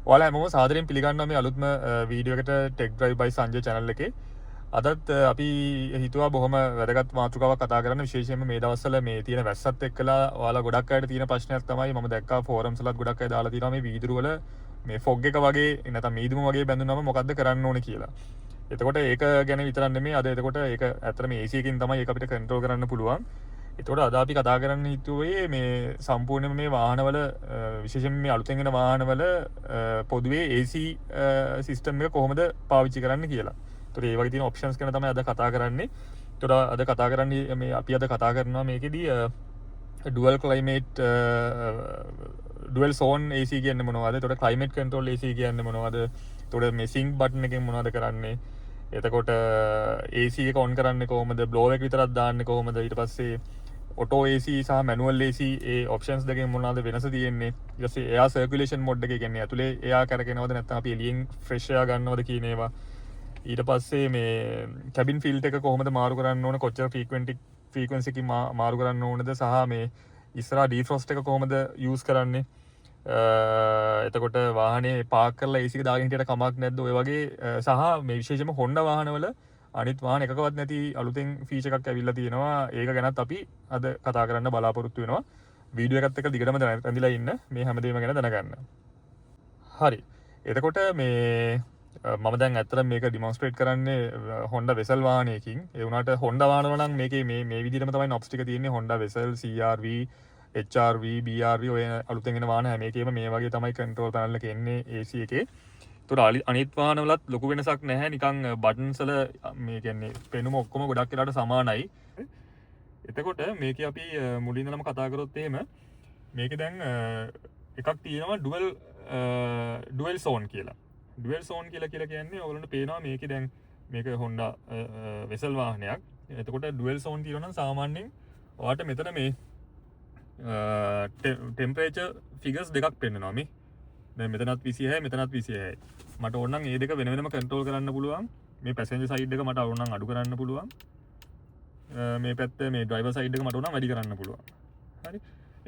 ඔයාලා හැමෝම සාදරයෙන් පිළිගන්නවා මේ අලුත්ම වීඩියෝ එකට ටෙක් ඩ්‍රයිව් බයි සංජය channel එකේ. අදත් අපි හිතුවා බොහොම වැදගත් මාතෘකාවක් කතා කරන්න. විශේෂයෙන්ම මේ දවස්වල මේ තියෙන වැස්සත් එක්කලා ඔයාලා ගොඩක් අයට තියෙන ප්‍රශ්නයක් තමයි මම දැක්කා ෆෝරම්ස් වලත් ගොඩක් අය දාලා තියෙනවා මේ වීදුරු වල මේ ෆොග් එක වගේ නැත්නම් මීදුම වගේ බැඳුනම මොකද්ද කරන්න ඕනේ කියලා. එතකොට ඒක ගැන විතරක් නෙමෙයි අද එතකොට ඒක ඇත්තටම AC එකකින් තමයි ඒක අපිට කන්ට්‍රෝල් කරන්න පුළුවන්. එතකොට අද අපි කතා කරන්න හිතුවේ මේ සම්පූර්ණයෙන්ම මේ වාහනවල විශේෂයෙන්ම මේ අලුතෙන් එන වාහනවල පොදුවේ AC සිස්ටම් එක කොහොමද පාවිච්චි කරන්න කියලා. එතකොට ඒ වගේ තියෙන ඔප්ෂන්ස් ගැන තමයි අද කතා කරන්නේ. එතකොට අද කතා කරන්නේ මේ අපි අද කතා කරනවා මේකෙදී dual climate dual zone AC කියන්නේ මොනවද? එතකොට climate control AC කියන්නේ මොනවද? එතකොට මේ sync button එකෙන් මොනවද කරන්නේ? එතකොට AC එක ඔන් කරන්නේ කොහොමද? blower එක විතරක් දාන්නේ කොහොමද? ඊට පස්සේ ඔටෝ AC සහ මැනුවල් AC ඒ ඔප්ෂන්ස් දෙකෙන් මොනවද වෙනස තියෙන්නේ? ඊට පස්සේ එයා සර්කියුලේෂන් මොඩ් එකේ කියන්නේ ඇතුලේ එයා කරගෙනවද නැත්නම් අපි එළියෙන් ෆ්‍රෙෂ් එයා ගන්නවද කියන ඒවා. ඊට පස්සේ මේ කැබින් ෆිල්ටර් එක කොහොමද මාරු කරන්න ඕන, කොච්චර ෆ්‍රීකවෙන්සි එකකින් මාරු කරන්න ඕනද, සහ මේ ඉස්සරහා ඩීෆ්‍රොස්ට් එක කොහොමද යූස් කරන්නේ. එතකොට වාහනේ පාක් කරලා AC එක දාගෙන හිටියට කමක් නැද්ද, ඔය වගේ සහ මේ විශේෂයෙන්ම Honda වාහනවල අනිත් වාහන එකකවත් නැති අලුතෙන් ෆීචර් එකක් ඇවිල්ලා තියෙනවා. ඒක ගැනත් අපි අද කතා කරන්න බලාපොරොත්තු වෙනවා. වීඩියෝ එකත් එක්ක දිගටම රැඳිලා ඉන්න මේ හැමදේම ගැන දැනගන්න. හරි. එතකොට මේ මම දැන් ඇත්තටම මේක ඩිමොන්ස්ට්‍රේට් කරන්නේ Honda Vezel වාහනයකින්. ඒ වුණාට Honda වාහනවල නම් මේකේ මේ විදිහටම තමයි knobs ටික තියෙන්නේ. Honda Vezel, CR-V, HR-V, BR-V ඔය අලුතෙන් එන වාහන හැම එකේම මේ වගේ තමයි කන්ට්‍රෝල් පැනල් එක එන්නේ AC එකේ. එතකොට අනිත් වාහනවලත් ලොකු වෙනසක් නැහැ. නිකන් බටන්ස් වල මේ කියන්නේ පෙනුම ඔක්කොම ගොඩක් වෙලාට සමානයි. එතකොට මේකේ අපි මුලින් ඉඳලම කතා කරොත් එහෙම මේකේ දැන් එකක් තියෙනවා dual zone කියලා. dual zone කියලා කියන්නේ ඔයගොල්ලන්ට පේනවා මේකේ දැන් මේක Honda Vezel වාහනයක්. එතකොට dual zone තියෙනවා නම් සාමාන්‍යයෙන් ඔයාලට මෙතන මේ ටෙම්පරේචර් ෆිගර්ස් දෙකක් පෙන්නනවා මේ. දැන් මෙතනත් 26යි මෙතනත් 26යි. මට ඕන නම් මේ දෙක වෙන වෙනම කන්ට්‍රෝල් කරන්න පුළුවන්. මේ පැසෙන්ජර් සයිඩ් එක මට ඕන නම් අඩු කරන්න පුළුවන්. මේ පැත්ත මේ ඩ්‍රයිවර් සයිඩ් එක මට ඕන නම් වැඩි කරන්න පුළුවන්. හරි.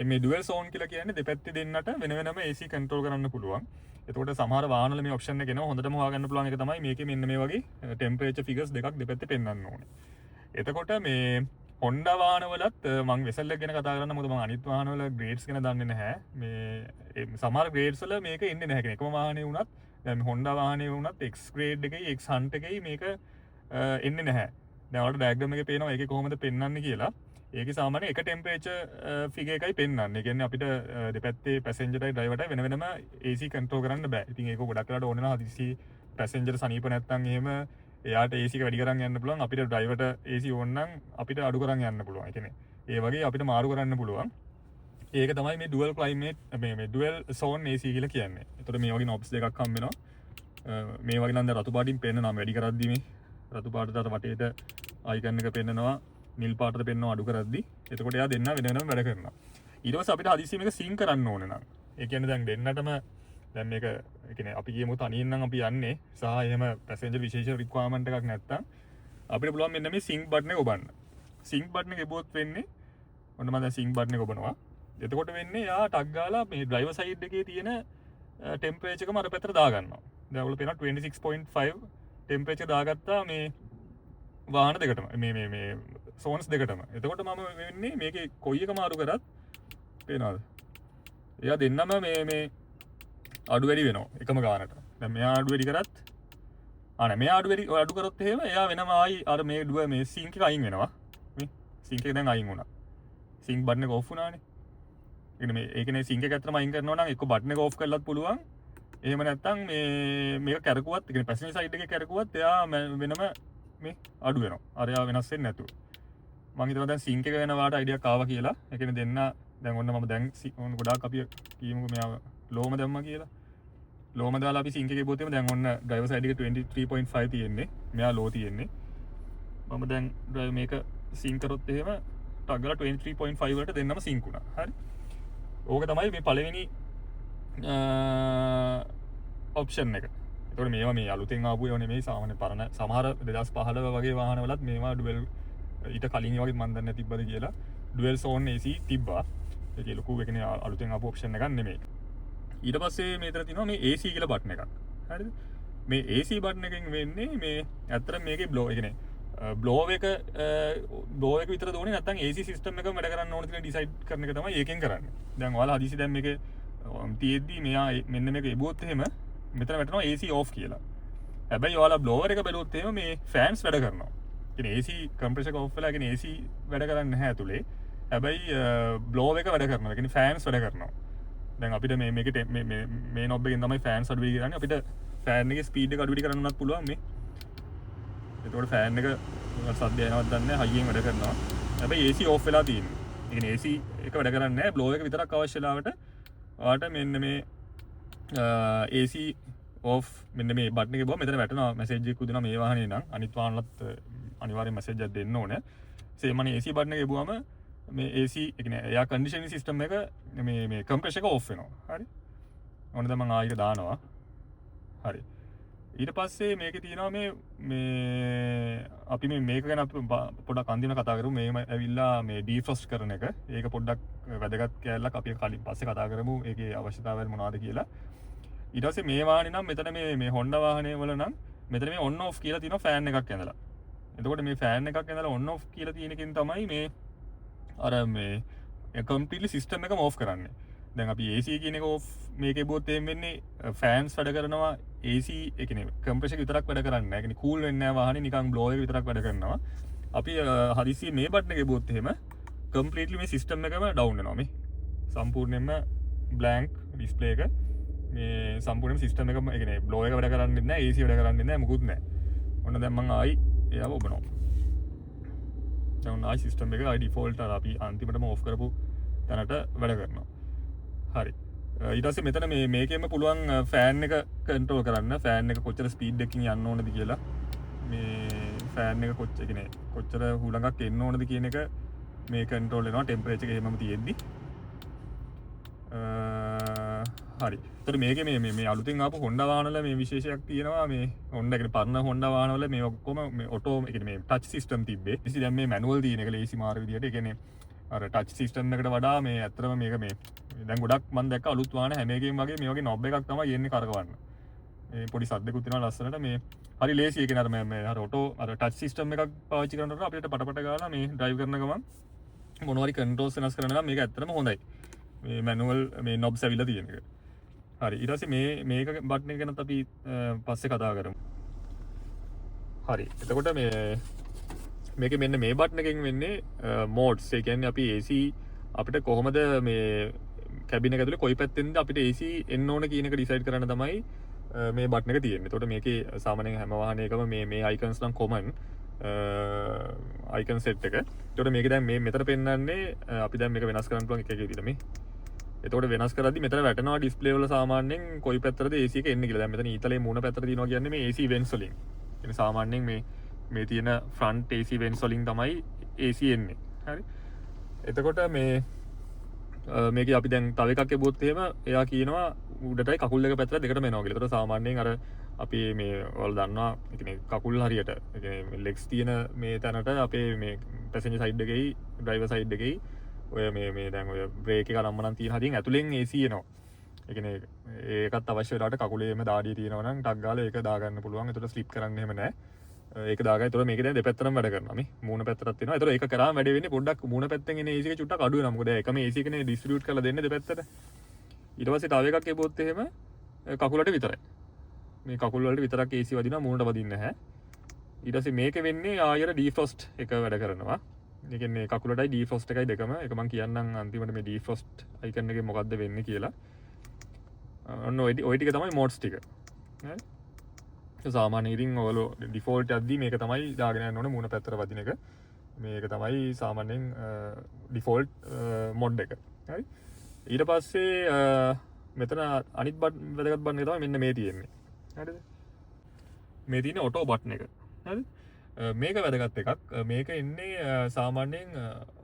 මේ ඩුවල් zone කියලා කියන්නේ දෙපැත්තේ දෙන්නට වෙන වෙනම AC කන්ට්‍රෝල් කරන්න පුළුවන්. එතකොට සමහර වාහනවල මේ ඔප්ෂන් එක එනවා. හොඳටම හොයාගන්න පුළුවන් එක තමයි මේකේ මෙන්න මේ වගේ ටෙම්පරේචර් ෆිගර්ස් දෙකක් දෙපැත්තේ පෙන්වන්න ඕනේ. එතකොට මේ Honda වාහනවලත් මම Vezel එක ගැන කතා කරන්න මොකද මම අනිත් වාහනවල ග්‍රේඩ්ස් ගැන දන්නේ නැහැ. මේ සමහර ග්‍රේඩ්ස් වල මේක එන්නේ නැහැ කියන එකම වාහනේ වුණත් දැන් Honda වාහනේ වුණත් X grade එකයි X hunt එකයි මේක එන්නේ නැහැ. දැන් ඔයාලට ඩයග්‍රෑම් එකේ පේනවා ඒකේ කොහොමද පෙන්වන්නේ කියලා. ඒකේ සාමාන්‍ය එක ටෙම්පරේචර් ෆිගර් එකයි පෙන්වන්නේ. ඒ කියන්නේ අපිට දෙපැත්තේ පැසෙන්ජර්ටයි ඩ්‍රයිවර්ටයි වෙන වෙනම AC කන්ට්‍රෝල් කරන්න බෑ. ඉතින් ඒක ගොඩක් වෙලාට ඕන වෙනවා හදිසි පැසෙන්ජර් සනීප නැත්නම් එහෙම එයාට AC එක වැඩි කරන් යන්න පුළුවන්. අපිට ඩ්‍රයිවර්ට AC ඕන නම් අපිට අඩු කරන් යන්න පුළුවන්. ඒ කියන්නේ ඒ වගේ අපිට මාරු කරන්න පුළුවන්. ඒක තමයි මේ dual climate මේ dual zone AC කියලා කියන්නේ. එතකොට මේ වගේ knobs දෙකක් හම්බ වෙනවා. මේ වගේ නම් දැන් රතු පාටින් පෙන්නනවා වැඩි කරද්දි මේ රතු පාටට අර වටේට අයිකන් එක පෙන්නනවා නිල් පාටට පෙන්නනවා අඩු කරද්දි. එතකොට එයා දෙන්න වෙන වෙනම වැඩ කරනවා. ඊට පස්සේ අපිට හදිස්සිය මේක සිංක් කරන්න ඕනේ නම් ඒ කියන්නේ දැන් දෙන්නටම දැන් මේක ඒ කියන්නේ අපි කියමු තනියෙන් නම් අපි යන්නේ සහ එහෙම පැසෙන්ජර් විශේෂ රික්වයර්මන්ට් එකක් නැත්තම් අපිට පුළුවන් මෙන්න මේ සිංක් බටන් එක ඔබන්න. සිංක් බටන් එක එබුවොත් වෙන්නේ ඔන්න මම දැන් සිංක් බටන් එක ඔබනවා. එතකොට වෙන්නේ යා ටක් ගාලා මේ ඩ්‍රයිවර් සයිඩ් එකේ තියෙන ටෙම්පරේචර් එකම අර පැත්තට දාගන්නවා. දැන් ඔයගොල්ලෝ පේනවා 26.5 ටෙම්පරේචර් දාගත්තා මේ වාහන දෙකටම මේ සෝන්ස් දෙකටම. එතකොට මම වෙන්නේ මේකේ කොයි එක මාරු කරත් පේනවද? එයා දෙන්නම මේ අඩු වැඩි වෙනවා එකම ගානට. දැන් මෙයා අඩු වැඩි කරත් නෑ මෙයා අඩු කරොත් එහෙම එයා වෙනම ආයි අර මේ ඩුව මේ සිංක් එක අයින් වෙනවා. මේ සිංක් එක දැන් අයින් වුණා. සිංක් බටන් එක ඔෆ් වුණානේ. ඒකනේ සිංක් එක ඇත්තටම අයින් කරනවා නම් එක්ක බටන් එක ඔෆ් කරලත් පුළුවන්. එහෙම නැත්නම් මේක කැරකුවත් ඒ කියන්නේ පැසෙන්ජර් සයිඩ් එකේ කැරකුවත් එයා වෙනම මේ අඩු වෙනවා. අර එයා වෙනස් වෙන්නේ නැතුව. මම හිතනවා දැන් සිංක් එක ගැන වාට අයිඩියක් ආවා කියලා. ඒ කියන්නේ දෙන්න දැන් ඔන්න මම දැන් ගොඩාක් අපි කියමුකෝ මෙයා ලෝම දැම්මා කියලා. ලෝම දාලා අපි සිංක් එකේ බොතේම දැන් ඔන්න ඩ්‍රයිවර් සයිඩ් එකේ 23.5 තියෙන්නේ. මෙයා ලෝ තියෙන්නේ. මම දැන් ඩ්‍රයිව් මේක සිංක් කරොත් එහෙම ටක් ගාලා 23.5 වලට දෙන්නම සිංක් වුණා. හරි. ඕක තමයි මේ පළවෙනි ඔප්ෂන් එක. එතකොට මේවා මේ අලුතෙන් ආපු ඒවා නෙමෙයි සාමාන්‍ය පරණ සමහර 2015 වගේ වාහනවලත් මේවා ඩුවල් ඊට කලින් වගේ මන් දන්නේ තිබ්බද කියලා ඩුවල් zone AC තිබ්බා. ඒක ලොකු එකනේ අලුතෙන් ආපු ඔප්ෂන් එකක් නෙමෙයි. ඊට පස්සේ මෙතන තියෙනවා මේ AC කියලා බටන් එකක්. හරිද? මේ AC බටන් එකෙන් වෙන්නේ මේ ඇත්තට මේකේ බ්ලෝ කියන්නේ බ්ලෝ එක විතර දෝනේ නැත්නම් AC සිස්ටම් එක වැඩ කරන්න ඕන කියලා ඩිසයිඩ් කරන එක තමයි ඒකෙන් කරන්නේ. දැන් ඔයාලා හදිසි දැන් මේක තියෙද්දි මෙයා මෙන්න මේක එබුවොත් එහෙම මෙතන වැටෙනවා AC off කියලා. හැබැයි ඔයාලා බ්ලෝවර් එක බැලුවොත් එහෙම මේ ෆෑන්ස් වැඩ කරනවා. කියන්නේ AC කම්ප්‍රෙසර් එක off වෙලා කියන්නේ AC වැඩ කරන්නේ නැහැ ඇතුලේ. හැබැයි බ්ලෝවර් එක වැඩ කරනවා. කියන්නේ ෆෑන්ස් වැඩ කරනවා. දැන් අපිට මේකේ මේ නොබ් එකෙන් තමයි ෆෑන්ස් අඩු වෙයි කරන්නේ. අපිට ෆෑන් එකේ ස්පීඩ් එක අඩු වෙඩි කරන්න උනත් පුළුවන් මේ. එතකොට ෆෑන් එක සද්ද යනවත් දන්නේ නැහැ හයියෙන් වැඩ කරනවා. හැබැයි AC off වෙලා තියෙනවා. ඒ කියන්නේ AC එක වැඩ කරන්නේ නැහැ. බ්ලෝවර් එක විතරක් අවශ්‍ය වෙලාවට ඔයාලට මෙන්න මේ AC off මෙන්න මේ බටන් එකේ බව මෙතන වැටෙනවා මැසේජ් එකක් දුන්නා මේ වාහනේ නම් අනිත් වාහනලත් අනිවාර්යෙන් මැසේජ් එකක් දෙන්න ඕනේ. සේම අනේ AC බටන් එකේ බුවම මේ AC ඒ කියන්නේ එයා කන්ඩිෂනින් සිස්ටම් එක මේ කම්ප්‍රෙෂර් එක off වෙනවා. හරි. ඕන දැන් මම ආයෙත් දානවා. හරි. ඊට පස්සේ මේකේ තියෙනවා මේ අපි මේක ගැන පොඩ්ඩක් අන්තිම කතා කරමු. මේම ඇවිල්ලා මේ ඩීෆ්‍රොස්ට් කරන එක. ඒක පොඩ්ඩක් වැදගත් කැලලක් අපි කලින් පස්සේ කතා කරමු. ඒකේ අවශ්‍යතාවයන් මොනවද කියලා. ඊට පස්සේ මේ වාහනේ නම් මෙතන මේ Honda වාහනේ වල නම් මෙතන මේ on off කියලා තියෙනවා ෆෑන් එකක් ඇඳලා. එතකොට මේ ෆෑන් එකක් ඇඳලා on off කියලා තියෙන එකෙන් තමයි මේ අර මේ කම්ප්ලීට්ලි සිස්ටම් එකම off කරන්නේ. දැන් අපි AC කියන එක off මේකේ බොත් එහෙම වෙන්නේ ෆෑන්ස් වැඩ කරනවා AC ඒ කියන්නේ කම්ප්‍රෙසර් එක විතරක් වැඩ කරන්නේ නැහැ. ඒ කියන්නේ කූල් වෙන්නේ නැහැ වාහනේ නිකන් බ්ලෝ එක විතරක් වැඩ කරනවා. අපි හදිසියේ මේ බටන් එකේ බොත් එහෙම කම්ප්ලීට්ලි මේ සිස්ටම් එකම ඩවුන් වෙනවා මේ. සම්පූර්ණයෙන්ම බ්ලැන්ක් ඩිස්ප්ලේ එක මේ සම්පූර්ණයෙන්ම සිස්ටම් එකම ඒ කියන්නේ බ්ලෝ එක වැඩ කරන්නේ නැහැ AC වැඩ කරන්නේ නැහැ මොකුත් නැහැ. ඔන්න දැන් මම ආයි එයාව ඔබනවා. දැන් ආයි සිස්ටම් එක ආයි ඩිෆෝල්ට් අර අපි අන්තිමටම ඔෆ් කරපු තැනට වැඩ කරනවා. හරි. ඊට පස්සේ මෙතන මේකෙම පුළුවන් ෆෑන් එක කන්ට්‍රෝල් කරන්න. ෆෑන් එක කොච්චර ස්පීඩ් එකකින් යන්න ඕනද කියලා. මේ ෆෑන් එක කොච්චර හුලඟක් එන්න ඕනද කියන එක මේ කන්ට්‍රෝල් වෙනවා ටෙම්පරේචර් එක එහෙමම තියෙද්දි. හරි. ඒතර මේකේ මේ අලුතෙන් ආපු Honda වාහනවල මේ විශේෂයක් තියෙනවා. මේ Honda කියන්නේ පරණ Honda වාහනවල මේ ඔක්කොම මේ ඔටෝ ඒ කියන්නේ මේ ටච් සිස්ටම් තිබ්බේ. ඉතින් දැන් මේ මැනුවල් තියෙන එක ලේසි මාර විදියට. ඒ කියන්නේ අර ටච් සිස්ටම් එකට වඩා මේ ඇත්තටම මේක මේ දැන් ගොඩක් මම දැක්ක අලුත් වාහන හැම එකකින් වගේ මේ වගේ නොබ් එකක් තමයි යන්නේ කරකවන්න. මේ පොඩි සද්දකුත් තියෙනවා ලස්සනට මේ හරි ලේසි. ඒ කියන්නේ අර මේ අර ඔටෝ අර ටච් සිස්ටම් එකක් පාවිච්චි කරනකොට අපිට පටපට ගාලා මේ ඩ්‍රයිව් කරන ගමන් මොනවා හරි කන්ට්‍රෝල්ස් වෙනස් කරන නම් මේක ඇත්තටම හොඳයි. මේ මැනුවල් මේ නොබ්ස් ඇවිල්ලා තියෙන එක. හරි. ඊට පස්සේ මේක බටන් එක ගැනත් අපි පස්සේ කතා කරමු. හරි. එතකොට මේක මෙන්න මේ බටන් එකෙන් වෙන්නේ මෝඩ්ස්. ඒ කියන්නේ අපි AC අපිට කොහොමද මේ කැබින එක ඇතුලේ කොයි පැත්තෙන්ද අපිට AC එන්න ඕන කියන එක ඩිසයිඩ් කරන්න තමයි මේ බටන් එක තියෙන්නේ. එතකොට මේකේ සාමාන්‍යයෙන් හැම වාහනයකම මේ අයිකන්ස් නම් කොමන් අයිකන් සෙට් එක. එතකොට මේක දැන් මේ මෙතන පෙන්නන්නේ අපි දැන් මේක වෙනස් කරන්න පුළුවන් එක විදිහට මේ. එතකොට වෙනස් කරද්දි මෙතන වැටෙනවා ඩිස්ප්ලේ වල සාමාන්‍යයෙන් කොයි පැත්තටද AC එක එන්නේ කියලා. දැන් මෙතන ඊතලේ මූණ පැත්තට තියෙනවා කියන්නේ මේ AC වෙන්ස් වලින්. කියන්නේ සාමාන්‍යයෙන් මේ තියෙන ෆ්‍රන්ට් AC වෙන්ස් වලින් තමයි AC එන්නේ. හරි. එතකොට මේක අපි දැන් තව එකක් එබුවොත් එහෙම එයා කියනවා උඩටයි කකුල් දෙක පැත්තට දෙකටම එනවා කියලා. ඒතකොට සාමාන්‍යයෙන් අර අපි මේ ඔයාලා දන්නවා ඒ කියන්නේ කකුල් හරියට ඒ කියන්නේ ලෙග්ස් තියෙන මේ තැනට අපේ මේ පැසෙන්ජර් සයිඩ් එකේයි ඩ්‍රයිවර් සයිඩ් එකේයි ඔය මේ දැන් ඔය බ්‍රේක් එක නම්මනම් තියෙන හරියෙන් ඇතුලෙන් AC එනවා. ඒ කියන්නේ ඒකත් අවශ්‍ය වෙලාවට කකුලේම දාඩිය තියෙනවා නම් ටක් ගාලා ඒක දාගන්න පුළුවන්. ඒතකොට ස්ලිප් කරන්න එහෙම නැහැ. ඒක දාගන්න. ඒතකොට මේක දැන් දෙපැත්තටම වැඩ කරනවා. මේ මූණ පැත්තටත් එනවා. ඒතකොට ඒක කරාම වැඩ වෙන්නේ පොඩ්ඩක් මූණ පැත්තෙන් එන AC එක චුට්ටක් අඩු වෙනවා. මොකද එකම AC එකනේ ඩිස්ට්‍රිබියුට් කරලා දෙන්නේ දෙපැත්තට. ඊට පස්සේ තව එකක් එපොත් එහෙම කකුලට විතරයි. මේ කකුල් වලට විතරක් AC වදිනවා මූණට වදින්නේ නැහැ. ඊට පස්සේ මේක වෙන්නේ ආයෙත් ඩීෆ්‍රොස්ට් එක වැඩ කරනවා. ඒ කියන්නේ කකුලටයි ඩීෆ්‍රොස්ට් එකයි දෙකම. ඒක මම කියන්නම් අන්තිමට මේ ඩීෆ්‍රොස්ට් අයිකන් එකේ මොකද්ද වෙන්නේ කියලා. ඔන්න ඔය ටික තමයි මෝඩ්ස් ටික. හරි. සාමාන්‍යයෙන් ඉතින් ඔයගොල්ලෝ ඩිෆෝල්ට් යද්දී මේක තමයි දාගෙන යන්න ඕනේ මූණ පැත්තට වදින එක. මේක තමයි සාමාන්‍යයෙන් ඩිෆෝල්ට් මොඩ් එක. හරි. ඊට පස්සේ මෙතන අනිත් වැදගත් බටන් එක තමයි මෙන්න මේ තියෙන්නේ. හරිද? මේ තියෙන ඔටෝ බටන් එක. හරිද? මේක වැදගත් එකක්. මේක ඉන්නේ සාමාන්‍යයෙන්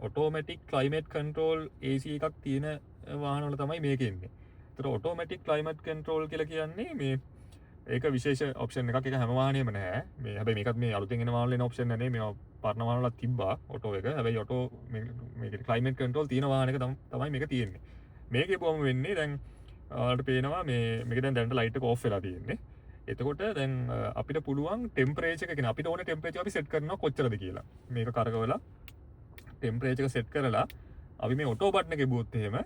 ඔටෝමැටික් ක්ලයිමේට් කන්ට්‍රෝල් AC එකක් තියෙන වාහන වල තමයි මේක ඉන්නේ. ඒතර ඔටෝමැටික් ක්ලයිමේට් කන්ට්‍රෝල් කියලා කියන්නේ මේ ඒක විශේෂ ඔප්ෂන් එකක්. ඒක හැම වාහනේම නැහැ. මේ හැබැයි මේකත් මේ අලුතෙන් එන වාහන වල එන ඔප්ෂන් නෙමෙයි. මේවා පරණ වාහන වල තිබ්බා ඔටෝ එක. හැබැයි ඔටෝ මේකේ ක්ලයිමේට් කන්ට්‍රෝල් තියෙන වාහනයක තමයි මේක තියෙන්නේ. මේකේ බොහොම වෙන්නේ දැන් ඔයාලට පේනවා මේක දැන් දැනට ලයිට් එක ඕෆ් වෙලා තියෙන්නේ. එතකොට දැන් අපිට පුළුවන් ටෙම්පරේචර් එක කියන්නේ අපිට ඕනේ ටෙම්පරේචර් අපි සෙට් කරනවා කොච්චරද කියලා. මේක කරකවලා ටෙම්පරේචර් එක සෙට් කරලා අපි මේ ඔටෝ බටන් එක ගියොත් එහෙම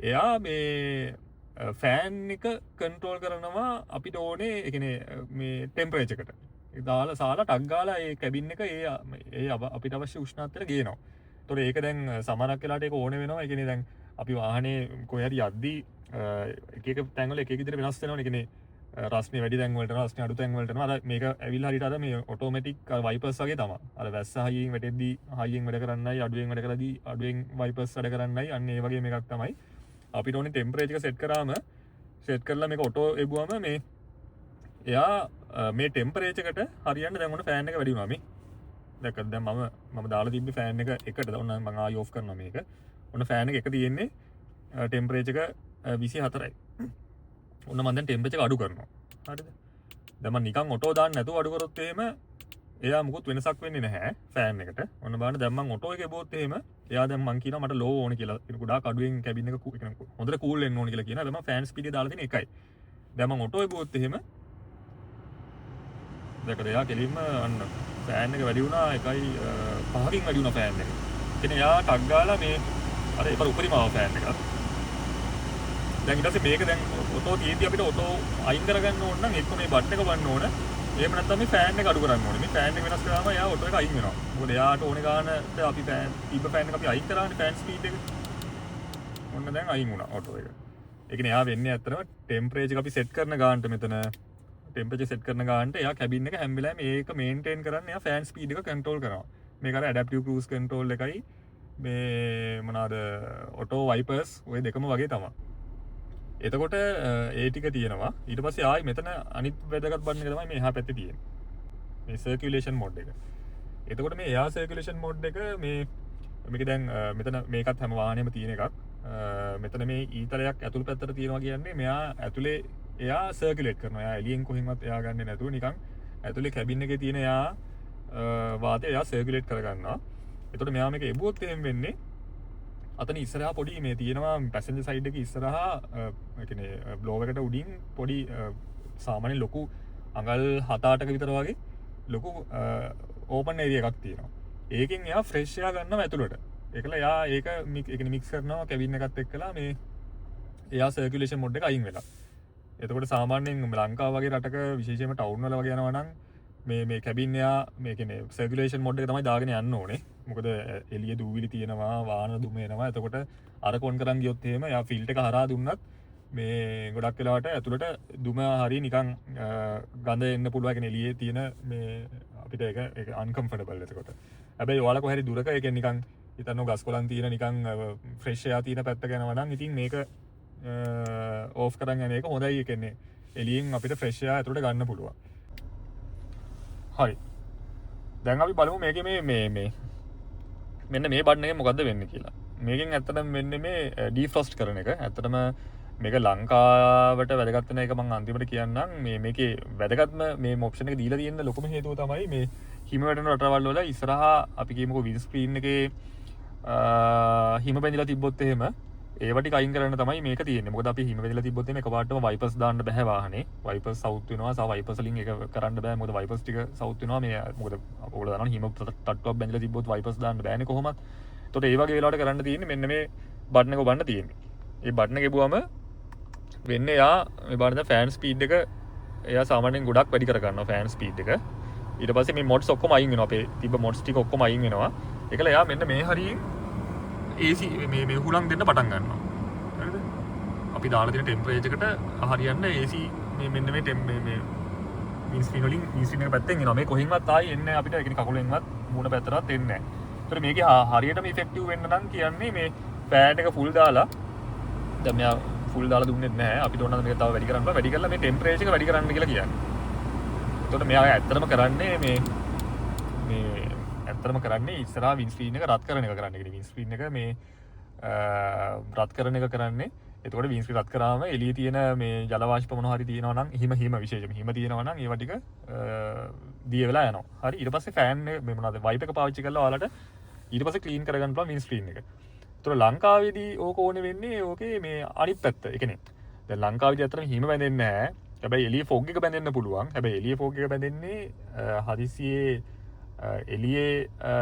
එයා මේ ෆෑන් එක කන්ට්‍රෝල් කරනවා අපිට ඕනේ ඒ කියන්නේ මේ ටෙම්පරේචර් එකට. ඒක දාලා සාලා ටක් ගාලා ඒ කැබින් එක ඒ අපිට අවශ්‍ය උෂ්ණත්වයට ගේනවා. ඒතකොට ඒක දැන් සමහරක් වෙලාවට ඒක ඕනේ වෙනවා. ඒ කියන්නේ දැන් අපි වාහනේ කොහේ හරි යද්දී එක එක තැන්වල එක එක විදිහට වෙනස් වෙනවනේ. ඒ කියන්නේ රස්නේ වැඩි තැන් වලට යනවා, රස්නේ අඩු තැන් වලට යනවා. අර මේක ඇවිල්ලා හරියට අර මේ ඔටෝමැටික් වයිපර්ස් වගේ තමයි. අර වැස්ස හයියෙන් වැටෙද්දී හයියෙන් වැඩ කරන්නයි, අඩුවෙන් වැඩ කරද්දී අඩුවෙන් වයිපර්ස් වැඩ කරන්නයි. අන්න ඒ වගේ මේකක් තමයි. අපිට ඕනේ ටෙම්පරේචර් එක සෙට් කරාම සෙට් කරලා මේක ඔටෝ එබුවම මේ එයා මේ ටෙම්පරේචර් එකට හරියන්න දැන් ඔන්න ෆෑන් එක වැඩි වුණා මේ. දැක්කද දැන් මම දාලා තිබ්බේ ෆෑන් එක එකට. ඔන්න මම ආයි ඔෆ් කරනවා මේක. ඔන්න ෆෑන් එක තියෙන්නේ ටෙම්පරේචර් එක 24යි. ඔන්න මම දැන් ටෙම්පරේචර් එක අඩු කරනවා. හරිද? දැන් මම නිකන් ඔටෝ දාන්න නැතුව අඩු කරොත් එහෙම එයා මුකුත් වෙනසක් වෙන්නේ නැහැ ෆෑන් එකට. ඔන්න බලන්න දැන් මම ඔටෝ එකේ බොත් එහෙම එයා දැන් මං කියනවා මට ලෝ ඕනේ කියලා. ගොඩාක් අඩුවෙන් කැබින් එක හොඳට කූල් වෙන්න ඕනේ කියලා කියනවා. දැන් මම ෆෑන් ස්පීඩ් එක දාලා තියෙන එකයි. දැන් මම ඔටෝ එකේ බොත් එහෙම දැක්කද එයා කෙලින්ම අන්න ෆෑන් එක වැඩි වුණා 1.5කින් වැඩි වුණා ෆෑන් එක. කියන්නේ එයා ටක් ගාලා මේ අර ඒක උපරිම ආව ෆෑන් එක. දැන් ඊට පස්සේ මේක දැන් ඔටෝ තියෙද්දි අපිට ඔටෝ අයින් කරගන්න ඕන නම් එක්ක මේ බටන් එක වන්න ඕන. එහෙම නැත්නම් මේ ෆෑන් එක අඩු කරන්න ඕනේ. මේ ෆෑන් එක වෙනස් කරාම එයා ඔටෝ එක අයින් වෙනවා. මොකද එයාට ඕනේ ගානට අපි ෆෑන් එක අපි අයින් කරානේ ෆෑන් ස්පීඩ් එක. ඔන්න දැන් අයින් වුණා ඔටෝ එක. ඒ කියන්නේ එයා වෙන්නේ ඇත්තටම ටෙම්පරේචර් අපි සෙට් කරන ගානට මෙතන ටෙම්පරේචර් සෙට් කරන ගානට එයා කැබින් එක හැම වෙලාවෙම ඒක මේන්ටේන් කරන්න එයා ෆෑන් ස්පීඩ් එක කන්ට්‍රෝල් කරනවා. මේක අර ඇඩැප්ටිව් ක්‍රූස් කන්ට්‍රෝල් එකයි මේ මොනවාද ඔටෝ වයිපර්ස් ඔය දෙකම වගේ තමයි. එතකොට ඒ ටික තියෙනවා. ඊට පස්සේ ආයි මෙතන අනිත් වැදගත් බටන් එක තමයි මේ එහා පැත්තේ තියෙන්නේ. මේ සර්කියුලේෂන් මෝඩ් එක. එතකොට මේ එයා සර්කියුලේෂන් මෝඩ් එක මේක දැන් මෙතන මේකත් හැම වාහනේම තියෙන එකක්. මෙතන මේ ඊතලයක් ඇතුළු පැත්තට තියෙනවා කියන්නේ මෙයා ඇතුලේ එයා සර්කියුලේට් කරනවා. එයා එළියෙන් කොහෙන්වත් එයා ගන්නේ නැතුව නිකන් ඇතුලේ කැබින් එකේ තියෙන එයා වාතය එයා සර්කියුලේට් කරගන්නවා. එතකොට මෙයා මේක එබුවොත් එහෙම වෙන්නේ අතන ඉස්සරහා පොඩි මේ තියෙනවා පැසෙන්ජර් සයිඩ් එකේ ඉස්සරහා ඒ කියන්නේ බ්ලෝවර් එකට උඩින් පොඩි සාමාන්‍ය ලොකු අඟල් 7-8ක විතර වගේ ලොකු ඕපන් ඒරියා එකක් තියෙනවා. ඒකෙන් එයා ෆ්‍රෙෂ් එයා ගන්නවා ඇතුළට. ඒකලා එයා ඒක මික්ස් කරනවා කැබින් එකත් එක්කලා මේ එයා සර්කියුලේෂන් මොඩ් එක අයින් වෙලා. එතකොට සාමාන්‍යයෙන් ලංකාව වගේ රටක විශේෂයෙන්ම ටවුන් වල වගේ යනවා නම් මේ කැබින් එයා මේ කියන්නේ සර්කියුලේෂන් මොඩ් එක තමයි දාගෙන යන්න ඕනේ. මොකද එළිය දූවිලි තියෙනවා වාහන දුම එනවා. එතකොට අර කොන් කරන් ගියොත් එහෙම එයා ෆිල්ට් එක හරහා දුන්නත් මේ ගොඩක් වෙලාවට ඇතුළට දුම හරි නිකන් ගඳ එන්න පුළුවන්. ඒ කියන්නේ එළියේ තියෙන මේ අපිට ඒක අන්කම්ෆර්ටබල් එතකොට. හැබැයි ඔයාලා කොහේ හරි දුරක ඒ කියන්නේ නිකන් හිතන්න ගස් කොළන් තියෙන නිකන් ෆ්‍රෙෂ් එයා තියෙන පැත්තක යනවා නම් ඉතින් මේක ඕෆ් කරන් යන එක හොඳයි. ඒ කියන්නේ එළියෙන් අපිට ෆ්‍රෙෂ් එයා ඇතුළට ගන්න පුළුවන්. හරි. දැන් අපි බලමු මේකේ මේ මෙන්න මේ බටන් එකෙන් මොකද්ද වෙන්නේ කියලා. මේකෙන් ඇත්තටම වෙන්නේ මේ ඩීෆ්‍රොස්ට් කරන එක. ඇත්තටම මේක ලංකාවට වැදගත් වෙන එක මම අන්තිමට කියන්නම්. මේකේ වැදගත්ම මේ ඔප්ෂන් එක දීලා තියෙන ලොකුම හේතුව තමයි මේ හිම වැටෙන රටවල් වල ඉස්සරහා අපි කියමුකෝ වින්ඩ් ස්ක්‍රීන් එකේ හිම බැඳිලා තිබ්බොත් එහෙම ඒව ටික අයින් කරන්න තමයි මේක තියෙන්නේ. මොකද අපි හිම බැඳිලා තිබ්බොත් එහෙම එකපාරටම වයිපර්ස් දාන්න බෑ වාහනේ. වයිපර්ස් සවුත් වෙනවා. සහ වයිපර්ස් වලින් ඒක කරන්න බෑ. මොකද වයිපර්ස් ටික සවුත් වෙනවා. මේ මොකද ඔයගොල්ලෝ දන්නවනේ හිම තට්ටුවක් බැඳිලා තිබ්බොත් වයිපර්ස් දාන්න බෑනේ කොහොමත්. ඒතකොට ඒ වගේ වෙලාවට කරන්න තියෙන්නේ මෙන්න මේ බටන් එක ඔබන්න තියෙන්නේ. මේ බටන් එක එබුවම වෙන්නේ එයා මේ බලන්න ෆෑන් ස්පීඩ් එක එයා සාමාන්‍යයෙන් ගොඩක් වැඩි කර ගන්නවා ෆෑන් ස්පීඩ් එක. ඊට පස්සේ මේ මොඩ්ස් ඔක්කොම අයින් වෙනවා. අපේ තිබ්බ මොඩ්ස් ටික ඔක්කොම අයින් වෙනවා. ඒකල එයා මෙන්න මේ හරියෙන් AC මේ හුලං දෙන්න පටන් ගන්නවා. හරිද? අපි දාලා තියෙන ටෙම්පරේචර් එකට හරියන්න AC මෙන්න මේ වින්ඩ් ස්ක්‍රීන් වලින් වින්ඩ් ස්ක්‍රීන් එක පැත්තෙන් එනවා. මේ කොහෙන්වත් ආයි එන්නේ අපිට ඒ කියන්නේ කකුලෙන්වත් මූණ පැත්තටවත් එන්නේ නැහැ. ඒතර මේකේ හරියටම ඉෆෙක්ටිව් වෙන්න නම් කියන්නේ මේ ෆෑන් එක ෆුල් දාලා දැන් මෙයා ෆුල් දාලා දුන්නේ නැහැ. අපිට ඕන නම් මේක තව වැඩි කරන්න බෑ. වැඩි කරලා මේ ටෙම්පරේචර් එක වැඩි කරන්න කියලා කියන්නේ. එතකොට මෙයා ඇත්තටම කරන්නේ මේ ඇත්තටම කරන්නේ ඉස්සරහා වින්ඩ් ස්ක්‍රීන් එක රත් කරන එක කරන්නේ. ඒ කියන්නේ වින්ඩ් ස්ක්‍රීන් එක මේ රත් කරන එක කරන්නේ. එතකොට වින්ඩ් ස්ක්‍රීන් රත් කරාම එළියේ තියෙන මේ ජල වාෂ්ප මොනවා හරි තියෙනවා නම් හිම විශේෂයෙන්ම හිම තියෙනවා නම් ඒවා ටික දිය වෙලා යනවා. හරි. ඊට පස්සේ ෆෑන් මේ මොනවාද වයිප් එක පාවිච්චි කරලා ඔයාලට ඊට පස්සේ ක්ලීන් කරගන්න පුළුවන් වින්ඩ් ස්ක්‍රීන් එක. ඒතකොට ලංකාවේදී ඕක ඕනේ වෙන්නේ ඕකේ මේ අනිත් පැත්ත. ඒ කියන්නේ දැන් ලංකාවේ ඇත්තටම හිම බැඳෙන්නේ නැහැ. හැබැයි එළිය ෆොග් එක බැඳෙන්න පුළුවන්. හැබැයි එළිය ෆොග් එක බැඳෙන්නේ හදිසියේ එළියේ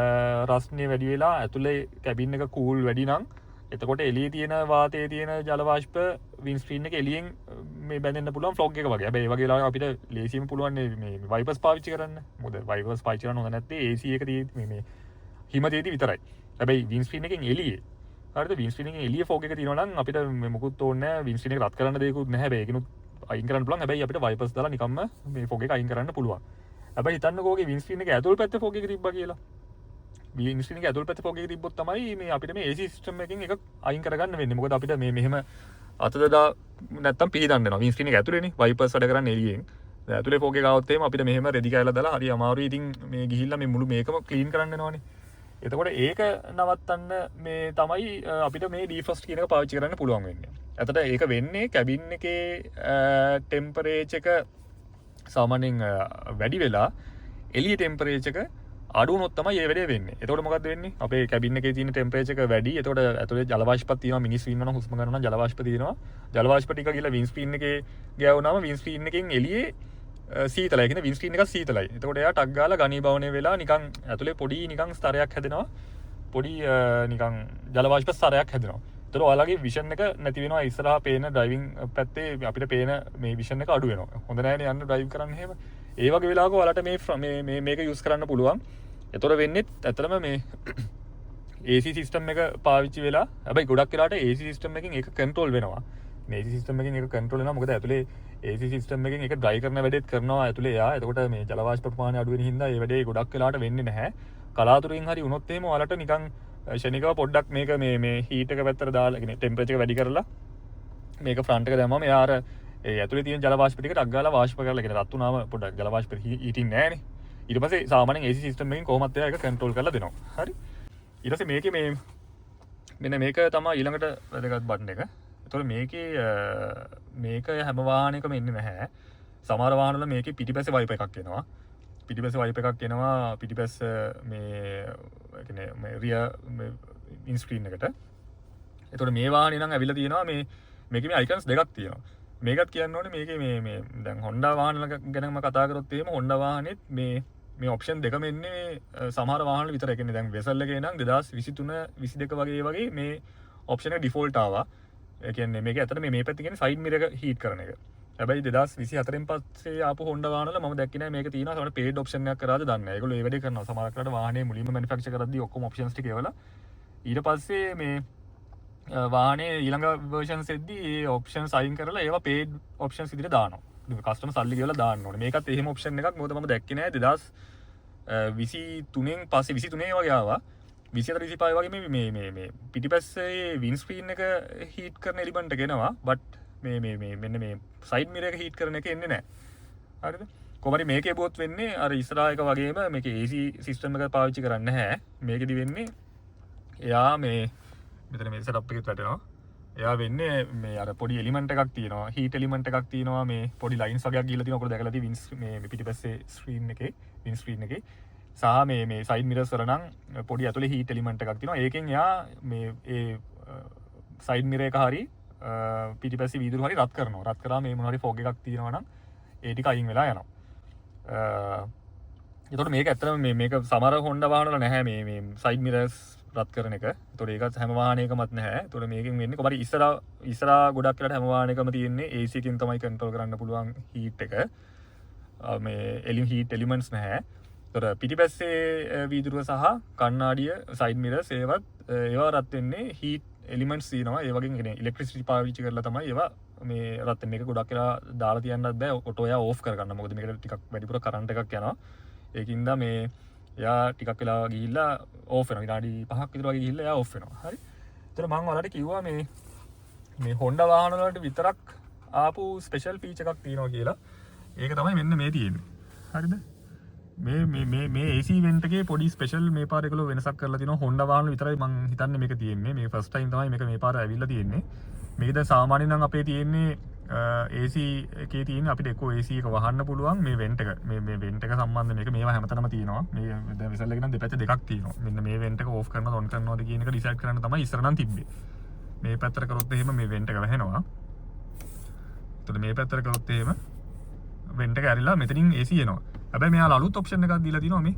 රස්නේ වැඩි වෙලා ඇතුලේ කැබින් එක කූල් වැඩි නම් එතකොට එළියේ තියෙන වාතයේ තියෙන ජල වාෂ්ප වින් ස්ක්‍රීන් එක එළියෙන් මේ බැඳෙන්න පුළුවන් ෆ්ලොග් එක වගේ. හැබැයි ඒ වගේ වෙලාවක අපිට ලේසියෙන් පුළුවන් මේ වයිපර්ස් පාවිච්චි කරන්න. මොකද වයිපර්ස් පාවිච්චි කරන්න හොඳ නැත්තේ AC එක තියෙද්දි මේ හිම තියෙද්දි විතරයි. හැබැයි වින් ස්ක්‍රීන් එකෙන් එළියේ හරිද වින් ස්ක්‍රීන් එකෙන් එළියේ ෆොග් එක තියෙනවා නම් අපිට මේ මොකුත් ඕනේ නැහැ. වින් ස්ක්‍රීන් එක රත් කරන්න දෙයක්වත් නැහැ. හැබැයි ඒකිනුත් අයින් කරන්න පුළුවන්. හැබැයි අපිට වයිපර්ස් දාලා නිකම්ම මේ ෆොග් එක අයින් කරන්න පුළුවන්. හැබැයි හිතන්නකෝ ඔගේ වින් ස්ක්‍රීන් එක ඇතුල් පැත්තේ ෆොග් එක තිබ්බා කියලා. වින් ස්ක්‍රීන් එක ඇතුල් පැත්තේ ෆොග් එක තිබ්බොත් තමයි මේ අපිට මේ AC සිස්ටම් එකෙන් එක අයින් කරගන්න වෙන්නේ. මොකද අපිට මේ මෙහෙම අත දදා නැත්තම් පිළිදන්න වෙනවා. වින් ස්ක්‍රීන් එක ඇතුලේනේ වයිපර්ස් වැඩ කරන්නේ එළියෙන්. දැන් ඇතුලේ ෆොග් එක આવොත් එහෙම අපිට මෙහෙම රෙදි කැලලා දාලා හරි අමාරුයි. ඉතින් මේ ගිහිල්ලා මේ මුළු මේකම ක්ලීන් කරන්න වෙනවනේ. එතකොට ඒක නවත්තන්න මේ තමයි අපිට මේ ඩීෆ්‍රොස්ට් කියන එක පාවිච්චි කරන්න පුළුවන් වෙන්නේ. ඇත්තට ඒක වෙන්නේ කැබින් එකේ ටෙම්පරේචර් එක සාමාන්‍යයෙන් වැඩි වෙලා එළිය ටෙම්පරේචර් එක අඩු වුණොත් තමයි මේ වැඩේ වෙන්නේ. එතකොට මොකද්ද වෙන්නේ? අපේ කැබින් එකේ තියෙන ටෙම්පරේචර් එක වැඩි. එතකොට ඇතුලේ ජල වාෂ්පයක් තියෙනවා. මිනිස්සු ඉන්නවනම් හුස්ම ගන්න නම් ජල වාෂ්ප තියෙනවා. ජල වාෂ්ප ටික ගිහලා වින් ස්ක්‍රීන් එකේ ගෑවුනම වින් ස්ක්‍රීන් එකෙන් එළියේ සීතලයි. කියන්නේ වින් ස්ක්‍රීන් එක සීතලයි. එතකොට එයා ටක් ගාලා ඝනීභවණය වෙලා නිකන් ඇතුලේ පොඩි නිකන් ස්තරයක් හැදෙනවා. පොඩි නිකන් ජල වාෂ්ප ස්තරයක් හැදෙනවා. එතකොට ඔයාලගේ විෂන් එක නැති වෙනවා. ඉස්සරහා පේන ඩ්‍රයිවිං පැත්තේ අපිට පේන මේ විෂන් එක අඩු වෙනවා. හොඳ නැහැනේ යන්න ඩ්‍රයිව් කරන්න එහෙම. ඒ වගේ වෙලාවක ඔයාලට මේ මේක යූස් කරන්න පුළුවන්. එතකොට වෙන්නේ ඇත්තටම මේ AC සිස්ටම් එක පාවිච්චි වෙලා හැබැයි ගොඩක් වෙලාවට AC සිස්ටම් එකෙන් ඒක කන්ට්‍රෝල් වෙනවා. මේ AC සිස්ටම් එකෙන් ඒක කන්ට්‍රෝල් වෙනවා. මොකද ඇතුලේ AC සිස්ටම් එකෙන් ඒක ඩ්‍රයි කරන වැඩේත් කරනවා ඇතුලේ එයා. එතකොට මේ ජල වාෂ්ප ප්‍රමාණය අඩු වෙන හින්දා මේ වැඩේ ගොඩක් වෙලාවට වෙන්නේ නැහැ. කලාතුරකින් හරි වුණොත් එහෙම ඔයාලට නිකන් ෂණිකව පොඩ්ඩක් මේක මේ හීට් එක පැත්තට දාලා කියන්නේ ටෙම්පරේචර් එක වැඩි කරලා මේක ෆ්‍රන්ට් එක දැම්මම එයා අර ඒ ඇතුලේ තියෙන ජල වාෂ්ප ටික ටක් ගාලා වාෂ්ප කරලා කියන්නේ රත් වුණාම පොඩ්ඩක් ජල වාෂ්ප හීටින් නැහැනේ. ඊට පස්සේ සාමාන්‍යයෙන් AC සිස්ටම් එකෙන් කොහොමද එයා ඒක කන්ට්‍රෝල් කරලා දෙනවා. හරි. ඊට පස්සේ මේකේ මේ මෙන්න මේක තමයි ඊළඟට වැදගත් බටන් එක. ඒතකොට මේක හැම වාහනයකම එන්නේ නැහැ. සමහර වාහනවල මේකේ පිටිපස්සේ වයිපර් එකක් එනවා. පිටිපස්සේ වයිපර් එකක් එනවා පිටිපස්ස මේ කියන්නේ මේ රියර් වින් ස්ක්‍රීන් එකට. ඒතකොට මේ වාහනේ නම් ඇවිල්ලා තියෙනවා මේකේ මේ අයිකන්ස් දෙකක් තියෙනවා. මේකත් කියන්න ඕනේ මේකේ මේ දැන් Honda වාහන ගැනම කතා කරොත් එහෙම Honda වාහනේත් මේ ඔප්ෂන් දෙකම එන්නේ සමහර වාහනවල විතරයි. කියන්නේ දැන් වෙසල් එකේ නම් 2023 22 වගේ මේ ඔප්ෂන් එක ඩිෆෝල්ට් ආවා. ඒ කියන්නේ මේක ඇත්තට මේ පැත්තේ කියන්නේ සයිඩ් මිරර් එක හීට් කරන එක. හැබැයි 2024න් පස්සේ ආපු Honda වාහනවල මම දැක්කේ නැහැ මේක තියෙනවා. සමහර පේඩ් ඔප්ෂන් එකක් කරාද දන්නේ නැහැ. ඒගොල්ලෝ ඒ වැඩේ කරනවා. සමහර කරලා වාහනේ මුලින්ම මැනුෆැක්චර් කරද්දී ඔක්කොම ඔප්ෂන්ස් ටික එවලා ඊට පස්සේ මේ වාහනේ ඊළඟ වර්ෂන්ස් එද්දී ඒ ඔප්ෂන්ස් අයින් කරලා ඒවා පේඩ් ඔප්ෂන්ස් විදිහට දානවා. කස්ටමර් සල්ලි ගෙවලා දාන්න ඕනේ. මේකත් එහෙම ඔප්ෂන් එකක්. මොකද මම දැක්කේ නැහැ 2023න් පස්සේ 23 වගේ ආවා. 24 25 වගේ මේ පිටිපස්සේ වින් ස්ක්‍රීන් එක හීට් කරන එලිමන්ට් එක එනවා. බට් මෙන්න මේ සයිඩ් මිරර් එක හීට් කරන එක එන්නේ නැහැ. හරිද? කොහමරි මේකේ බොත් වෙන්නේ අර ඉස්සරහා එක වගේම මේකේ AC සිස්ටම් එක පාවිච්චි කරන්නේ නැහැ. මේකෙදි වෙන්නේ එයා මෙතන මේ සෙටප් එකෙත් වැටෙනවා. එයා වෙන්නේ මේ අර පොඩි එලිමන්ට් එකක් තියෙනවා. හීට් එලිමන්ට් එකක් තියෙනවා. මේ පොඩි ලයින්ස් වගේක් ගිහලා තියෙනවා. ඔකට දැකලා තියෙන මේ පිටිපස්සේ ස්ක්‍රීන් එකේ වින් ස්ක්‍රීන් එකේ සහ මේ සයිඩ් මිරර්ස් වල නම් පොඩි ඇතුලේ හීට් එලිමන්ට් එකක් තියෙනවා. ඒකෙන් එයා ඒ සයිඩ් මිරර් එක හරි පිටිපස්සේ වීදුරු හරි රත් කරනවා. රත් කරාම මේ මොන හරි ෆොග් එකක් තියෙනවා නම් ඒ ටික අයින් වෙලා යනවා. එතකොට මේක ඇත්තටම මේක සමහර Honda වාහනවල නැහැ මේ සයිඩ් මිරර්ස් රත් කරන එක. එතකොට ඒකත් හැම වාහනයකමත් නැහැ. එතකොට මේකෙන් වෙන්නේ කොහමද ඉස්සරහා ගොඩක් වෙලාට හැම වාහනයකම තියෙන්නේ AC එකෙන් තමයි කන්ට්‍රෝල් කරන්න පුළුවන් හීට් එක. මේ හීට් එලිමන්ට්ස් නැහැ. එතකොට පිටිපස්සේ වීදුරුව සහ කණ්ණාඩිය සයිඩ් මිරර්ස් ඒවා රත් වෙන්නේ හීට් එලිමන්ට්ස් තියෙනවා. ඒ වගේ කියන්නේ ඉලෙක්ට්‍රිසිටි පාවිච්චි කරලා තමයි ඒවා මේ රත් වෙන එක. ගොඩක් වෙලා දාලා තියන්නත් බෑ. ඔටෝ එයා ඕෆ් කරගන්න. මොකද මේකට ටිකක් වැඩිපුර කරන්ට් එකක් යනවා. ඒකින්ද මේ එයා ටිකක් වෙලා ගිහිල්ලා ඕෆ් වෙනවා. විනාඩි 5ක් විතර වගේ ගිහිල්ලා එයා ඕෆ් වෙනවා. හරි. ඒතර මම ඔයාලට කිව්වා මේ Honda වාහන වලට විතරක් ආපු ස්පෙෂල් ෆීචර් එකක් තියෙනවා කියලා. ඒක තමයි මෙන්න මේ තියෙන්නේ. හරිද? මේ AC ඉවෙන්ට් එකේ පොඩි ස්පෙෂල් මේ පාර ඒගොල්ලෝ වෙනසක් කරලා තිනවා. Honda වාහන විතරයි මම හිතන්නේ මේක තියෙන්නේ. මේ ෆස්ට් ටයිම් තමයි මේක මේ පාර ඇවිල්ලා තියෙන්නේ. මේක දැන් සාමාන්‍යයෙන් නම් අපේ තියෙන්නේ AC එකේ තියෙන අපිට එක්ක AC එක වහන්න පුළුවන් මේ වෙන්ට් එක. මේ වෙන්ට් එක සම්බන්ධ මේක මේවා හැමතැනම තියෙනවා. මේ දැන් විසල් එකේ නම් දෙපැත්තේ දෙකක් තියෙනවා. මෙන්න මේ වෙන්ට් එක ඕෆ් කරනවද ඔන් කරනවද කියන එක ඩිසයිඩ් කරන්න තමයි ඉස්සර නම් තිබ්බේ. මේ පැත්තට කරොත් එහෙම මේ වෙන්ට් එක වැහෙනවා. එතකොට මේ පැත්තට කරොත් එහෙම වෙන්ට් එක ඇරිලා මෙතනින් AC එනවා. හැබැයි මෙයාලා අලුත් ඔප්ෂන් එකක් දීලා තියෙනවා මේ.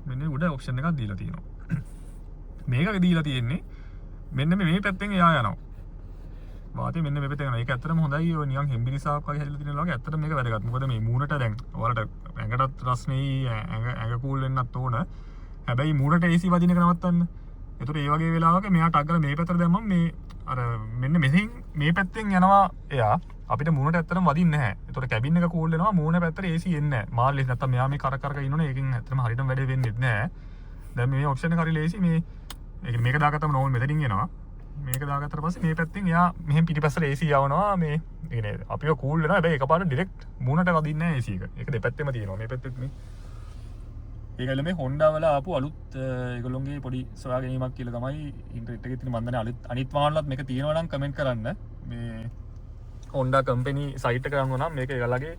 මෙන්න උඩ ඔප්ෂන් එකක් දීලා තියෙනවා. මේක දීලා තියෙන්නේ මෙන්න මේ පැත්තෙන් එයා යනවා. වාතය මෙන්න මේ පැත්තෙන් යනවා. ඒක ඇත්තටම හොඳයි. ඔය නිකන් හෙම්බිරිසාවක් වගේ හැදලා තියෙනවා වගේ ඇත්තටම මේක වැදගත්. මොකද මේ මූණට දැන් ඔයාලට ඇඟටත් රස්නේ ඇඟ කූල් වෙන්නත් ඕන. හැබැයි මූණට AC වදින එක නවත්තන්න. ඒතර ඒ වගේ වෙලාවක මෙයා ටග් ගාලා මේ පැත්තට දැම්මම මේ අර මෙන්න මෙතෙන් මේ පැත්තෙන් යනවා එයා. අපිට මූණට ඇත්තටම වදින්නේ නැහැ. ඒතර කැබින් එක කූල් වෙනවා මූණ පැත්තට AC එන්නේ නැහැ. මාල්ලේ නැත්තම් මෙයා මේ කර කර ඉන්නෝනේ ඒකෙන් ඇත්තටම හරියටම වැඩේ වෙන්නේ නැහැ. දැන් මේ ඔප්ෂන් එක හරි ලේසි මේ මේක දාගත්තම නෝල් මෙතනින් එනවා. මේක දාගත්තට පස්සේ මේ පැත්තෙන් එයා මෙහෙන් පිටිපස්සට AC යවනවා මේ කියන්නේ අපිව කූල් වෙනවා. හැබැයි එකපාරට ඩිරෙක්ට් මූණට වදින්නේ නැහැ AC එක. ඒක දෙපැත්තෙම තියෙනවා. මේ පැත්තෙත් මේ ඒකල මේ Honda වල ආපු අලුත් ඒගොල්ලොන්ගේ පොඩි සොයා ගැනීමක් කියලා තමයි ඉන්ටර්නෙට් එකේ තියෙන මන් දන්නේ අනිත් වාහනවලත් මේක තියෙනවා නම් කමෙන්ට් කරන්න. මේ Honda කම්පැනි සයිට් එක ගන්නවා නම් මේක ඒගොල්ලගේ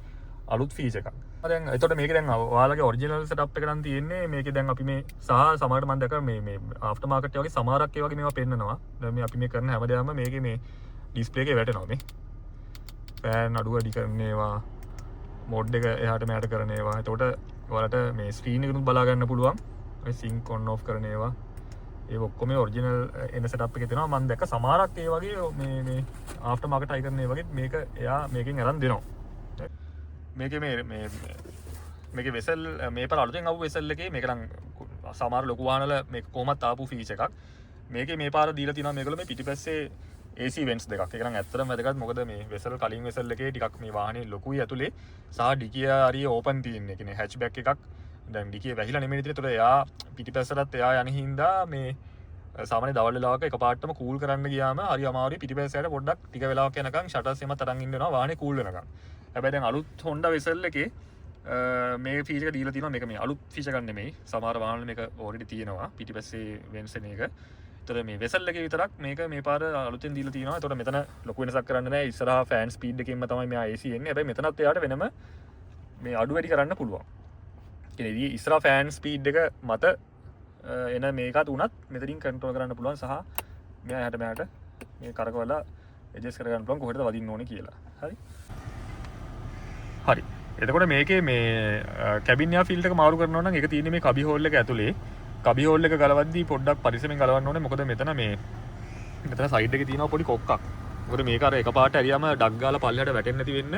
අලුත් ෆීචර් එකක්. දැන් එතකොට මේක දැන් ඔයාලගේ ඔරිජිනල් සෙටප් එක නම් තියෙන්නේ මේකේ දැන් අපි මේ සහ සමහරට මම දැක්කා මේ ආෆ්ටර් මාකට් වගේ සමහරක් ඒ වගේ මේවා පෙන්නනවා. දැන් මේ අපි මේ කරන හැමදේම මේකේ මේ ඩිස්ප්ලේ එකේ වැටෙනවා මේ. ෆෑන් අඩු වැඩි කරන ඒවා මෝඩ් එක එහාට මෙහාට කරන ඒවා. එතකොට ඔයාලට මේ ස්ක්‍රීන් එකනුත් බලා ගන්න පුළුවන්. ඔය සින්ක් ඔන් ඔෆ් කරන ඒවා. ඒ ඔක්කොම ඔරිජිනල් එන සෙටප් එකේ තියෙනවා. මම දැක්ක සමහරක් ඒ වගේ මේ ආෆ්ටර් මාකට් අය කරන ඒ වගේ මේක එයා මේකෙන් අරන් දෙනවා. මේකේ මේකේ වෙසල් මේ පාර අලුතෙන් ආපු වෙසල් එකේ මේක නම් සමහර ලොකු වාහනවල මේක කොහොමත් ආපු ෆීචර් එකක්. මේකේ මේ පාර දීලා තියෙනවා මේගොල්ලෝ මේ පිටිපස්සේ AC vents දෙකක්. ඒක නම් ඇත්තටම වැදගත්. මොකද මේ වෙසල් කලින් වෙසල් එකේ ටිකක් මේ වාහනේ ලොකුයි ඇතුලේ සහ ඩිකිය හරිය ඕපන් තියෙන්නේ. ඒ කියන්නේ හැච්බැක් එකක්. දැන් ඩිකිය වැහිලා නෙමෙයි තියෙන්නේ. ඒතකොට එයා පිටිපස්සටත් එයා යන හින්දා මේ සාමාන්‍ය දවල් වෙලාවක එකපාරටම කූල් කරන්න ගියාම හරි අමාරුයි. පිටිපස්සට පොඩ්ඩක් ටික වෙලාවක් යනකම් ෂටර්ස් එමත් අරන් ඉන්න වෙනවා වාහනේ කූල් වෙනකම්. හැබැයි දැන් අලුත් Honda වෙසල් එකේ මේ ෆීචර් එක දීලා තියෙනවා. මේක මේ අලුත් ෆීචර් එකක් නෙමෙයි. සමහර වාහනවල මේක ඔල්රෙඩි තියෙනවා. පිටිපස්සේ වෙන්ස් එන එක. ඒතර මේ වෙසල් එකේ විතරක් මේක මේ පාර අලුතෙන් දීලා තියෙනවා. ඒතකොට මෙතන ලොකු වෙනසක් කරන්න නෑ. ඉස්සරහා ෆෑන් ස්පීඩ් එකකින්ම තමයි මෙයා AC එන්නේ. හැබැයි මෙතනත් එයාට වෙනම මේ අඩු වැඩි කරන්න පුළුවන්. කියන්නේ ඉස්සරහා ෆෑන් ස්පීඩ් එක මත එන මේකත් උනත් මෙතනින් කන්ට්‍රෝල් කරන්න පුළුවන් සහ මෙයා එහාට මෙහාට මේ කරකවලා ඇඩ්ජස්ට් කරගන්න පුළුවන් කොහෙටද වදින්න ඕනේ කියලා. හරි. හරි. එතකොට මේකේ මේ කැබින් එයා ෆිල්ටර් එක මාරු කරනවා නම් ඒක තියෙන්නේ මේ කබි හෝල් එක ඇතුලේ. කබි හෝල් එක ගලවද්දී පොඩ්ඩක් පරිස්සමෙන් ගලවන්න ඕනේ. මොකද මෙතන සයිඩ් එකේ තියෙනවා පොඩි කොක්කක්. මොකද මේක අර එකපාරට ඇරියාම ඩග් ගාලා පල්ලෙහාට වැටෙන්නේ නැති වෙන්න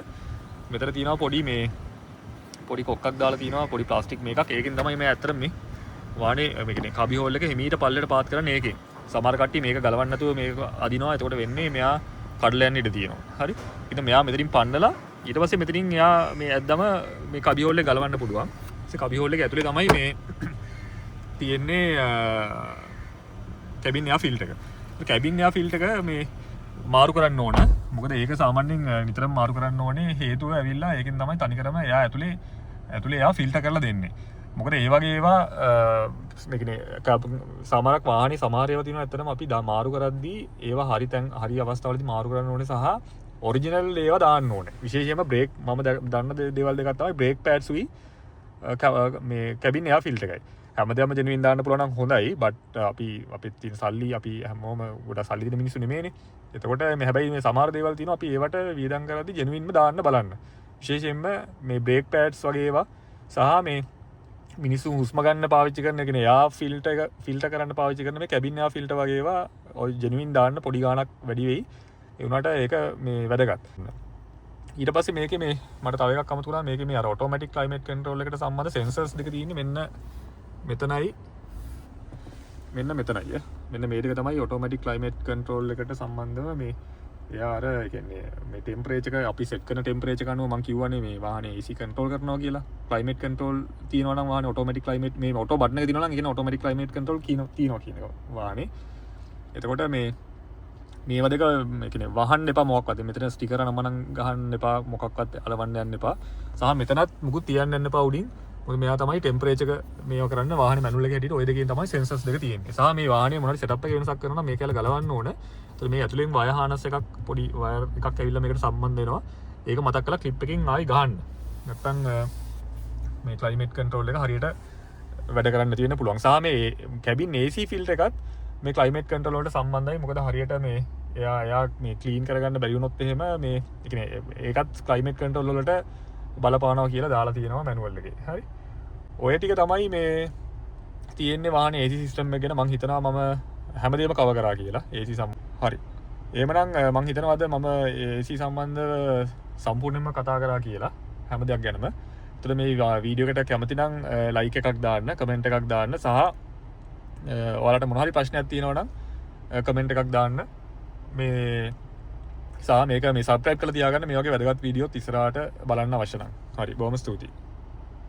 මෙතන තියෙනවා පොඩි කොක්කක් දාලා තියෙනවා පොඩි ප්ලාස්ටික් මේකක්. ඒකෙන් තමයි මේ ඇත්තටම මේ වාහනේ මේ කියන්නේ කබි හෝල් එක හිමීට පල්ලෙට පාත් කරන්නේ ඒකෙන්. සමහර කට්ටිය මේක ගලවන්න නැතුව මේක අදිනවා. එතකොට වෙන්නේ මෙයා කඩලා යන්න ඉඩ තියෙනවා. හරි. ඉතින් මෙයා මෙතනින් පන්නලා ඊට පස්සේ මෙතනින් එයා මේ ඇද්දම මේ කබි හෝල් එක ගලවන්න පුළුවන්. ඒ කබි හෝල් එක ඇතුලේ තමයි මේ තියෙන්නේ කැබින් එයා ෆිල්ටර් එක. කැබින් එයා ෆිල්ටර් එක මේ මාරු කරන්න ඕන. මොකද ඒක සාමාන්‍යයෙන් නිතරම මාරු කරන්න ඕනේ. හේතුව ඇවිල්ලා ඒකෙන් තමයි තනිකරම එයා ඇතුලේ එයා ෆිල්ටර් කරලා දෙන්නේ. මොකද ඒ වගේ ඒවා මේ කියන්නේ සමහරක් වාහනේ සමහර ඒවා තියෙනවා ඇත්තටම අපි මාරු කරද්දී ඒවා හරි අවස්ථාවලදී මාරු කරන්න ඕනේ සහ ඔරිජිනල් ඒවා දාන්න ඕනේ. විශේෂයෙන්ම බ්‍රේක් මම දන්න දේවල් දෙකක් තමයි බ්‍රේක් පැඩ්ස් උයි මේ කැබින් එයා ෆිල්ටර් එකයි. හැමදාම ජෙනුයින් දාන්න පුළුවන් නම් හොඳයි. බට් අපිත් තියෙන සල්ලි අපි හැමෝම ගොඩක් සල්ලි දෙන මිනිස්සු නෙමෙයිනේ. එතකොට මේ හැබැයි මේ සමහර දේවල් තියෙනවා අපි ඒවට වියදම් කරද්දී ජෙනුයින්ම දාන්න බලන්න. විශේෂයෙන්ම මේ බ්‍රේක් පැඩ්ස් වගේ ඒවා සහ මේ මිනිස්සු හුස්ම ගන්න පාවිච්චි කරන කියන්නේ යා ෆිල්ටර් කරන්න පාවිච්චි කරන මේ කැබින් යා ෆිල්ටර් වගේ ඒවා ඔය ජෙනුයින් දාන්න පොඩි ගාණක් වැඩි වෙයි. ඒ වුණාට ඒක මේ වැදගත්. ඊට පස්සේ මේකේ මේ මට තව එකක් අමතක වුණා. මේකේ මේ අර ඔටෝමැටික් ක්ලයිමේට් කන්ට්‍රෝල් එකට සම්බන්ධ සෙන්සර්ස් දෙක තියෙන්නේ මෙන්න මෙතනයි. මෙන්න මේ දෙක තමයි ඔටෝමැටික් ක්ලයිමේට් කන්ට්‍රෝල් එකට සම්බන්ධව මේ එයා අර ඒ කියන්නේ මේ ටෙම්පරේචර් එක අපි සෙට් කරන ටෙම්පරේචර් එක අනුව මම කියවනේ මේ වාහනේ AC කන්ට්‍රෝල් කරනවා කියලා. ක්ලයිමේට් කන්ට්‍රෝල් තියෙනවා නම් වාහනේ ඔටෝමැටික් ක්ලයිමේට් මේ ඔටෝ බටන් එක තියෙනවා නම් ඒ කියන්නේ ඔටෝමැටික් ක්ලයිමේට් කන්ට්‍රෝල් තියෙනවා කියන වාහනේ. එතකොට මේවා දෙක ඒ කියන්නේ වහන්න එපා මොකක්වත්. මෙතන ස්ටිකර් නමනම් ගහන්න එපා මොකක්වත් අලවන්න යන්න එපා. සහ මෙතනත් මුකුත් තියන්න යන්න එපා උඩින්. මොකද මෙයා තමයි ටෙම්පරේචර් එක මේව කරන්න වාහනේ මැනුවල් එකේ හැටියට ওই දෙකෙන් තමයි සෙන්සර්ස් දෙක තියෙන්නේ. සහ මේ වාහනේ මොනවාරි සෙටප් එකේ වෙනසක් කරනවා නම් මේක ඇල ගලවන්න ඕන. ඒතර මේ ඇතුලෙන් වයර් හානස් එකක් පොඩි වයර් එකක් ඇවිල්ලා මේකට සම්බන්ධ වෙනවා. ඒක මතක් කරලා ක්ලිප් එකකින් ආයි ගහන්න. නැත්තම් මේ ක්ලයිමේට් කන්ට්‍රෝල් එක හරියට වැඩ කරන්න තියෙන්න පුළුවන්. සහ මේ කැබින් AC ෆිල්ටර් එකත් මේ ක්ලයිමේට් කන්ට්‍රෝල් වලට සම්බන්ධයි. මොකද හරියට මේ එයා මේ කලීන් කරගන්න බැරිවුණොත් එහෙම මේ ඒකත් කලයිමට් කන්ට්‍රෝල් වලට බලපානවා කියලා දාලා තියෙනවා මැනුවල් එකේ. හරි. ඔය ටික තමයි මේ තියෙන්නේ වාහනේ AC සිස්ටම් එක ගැන මං හිතනවා මම හැමදේම කව කරා කියලා AC හරි. එහෙමනම් මං හිතනවා අද මම AC සම්බන්ධව සම්පූර්ණයෙන්ම කතා කරා කියලා හැම දෙයක් ගැනම. එතකොට මේ වීඩියෝ එකට කැමති නම් ලයික් එකක් දාන්න, කමෙන්ට් එකක් දාන්න සහ ඔයාලට මොන හරි ප්‍රශ්නයක් තියෙනවා නම් කමෙන්ට් එකක් දාන්න. මේ සහ මේක මේ සබ්ස්ක්‍රයිබ් කරලා තියාගන්න මේ වගේ වැදගත් වීඩියෝත් ඉස්සරහට බලන්න අවශ්‍ය නම්. හරි බොහොම ස්තුතියි.